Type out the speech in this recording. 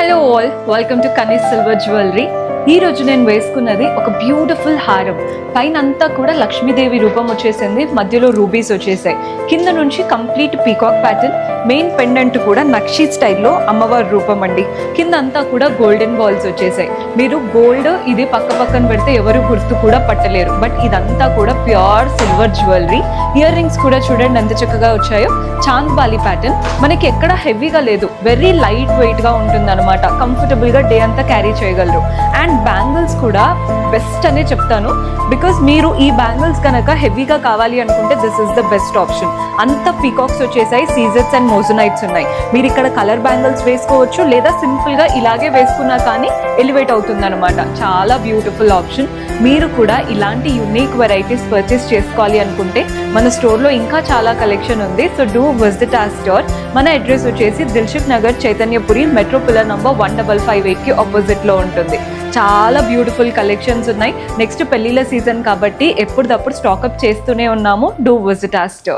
Hello all, welcome to కనీస్ silver jewellery. ఈ రోజు నేను వేసుకున్నది ఒక బ్యూటిఫుల్ హారం. పైన అంతా కూడా లక్ష్మీదేవి రూపం వచ్చేసింది, మధ్యలో రూబీస్ వచ్చేసాయి. కింద నుంచి complete peacock pattern, main pendant కూడా నక్షి స్టైల్లో అమ్మవారి రూపం అండి. కింద అంతా కూడా గోల్డెన్ బాల్స్ వచ్చేసాయి. మీరు గోల్డ్ ఇది పక్కన పెడితే ఎవరు గుర్తు కూడా పట్టలేరు. బట్ ఇదంతా కూడా pure silver jewellery. Ear rings కూడా చూడండి ఎంత చక్కగా వచ్చాయో. చాంద్ బాలి ప్యాటర్న్, మనకి ఎక్కడ హెవీగా లేదు, వెరీ లైట్ వెయిట్ గా ఉంటుంది అనమాట. కంఫర్టబుల్ గా డే అంతా క్యారీ చేయగలరు. అండ్ బ్యాంగిల్స్ కూడా బెస్ట్ అనే చెప్తాను, బికాస్ మీరు ఈ బ్యాంగిల్స్ కనుక హెవీగా కావాలి అనుకుంటే this is the best option. అంత పీకాక్స్ వచ్చేసాయి, సీజెట్స్ అండ్ మోజనైట్స్ ఉన్నాయి. మీరు ఇక్కడ కలర్ బ్యాంగిల్స్ వేసుకోవచ్చు, లేదా సింపుల్ గా ఇలాగే వేసుకున్నా కానీ ఎలివేట్ అవుతుంది అనమాట. చాలా బ్యూటిఫుల్ ఆప్షన్. మీరు కూడా ఇలాంటి యూనిక్ వెరైటీస్ పర్చేస్ చేసుకోవాలి అనుకుంటే మన స్టోర్లో ఇంకా చాలా కలెక్షన్ ఉంది. So do visit our store. మన అడ్రస్ వచ్చేసి Dilsukh Nagar, Chaitanyapuri, metro pillar number 1558 కి ఆపోజిట్ లో ఉంటుంది. చాలా బ్యూటిఫుల్ కలెక్షన్స్ ఉన్నాయి. నెక్స్ట్ పెళ్లిళ్ళ సీజన్ కాబట్టి ఎప్పటికప్పుడు స్టాకప్ చేస్తూనే ఉన్నాము. Do visit our store.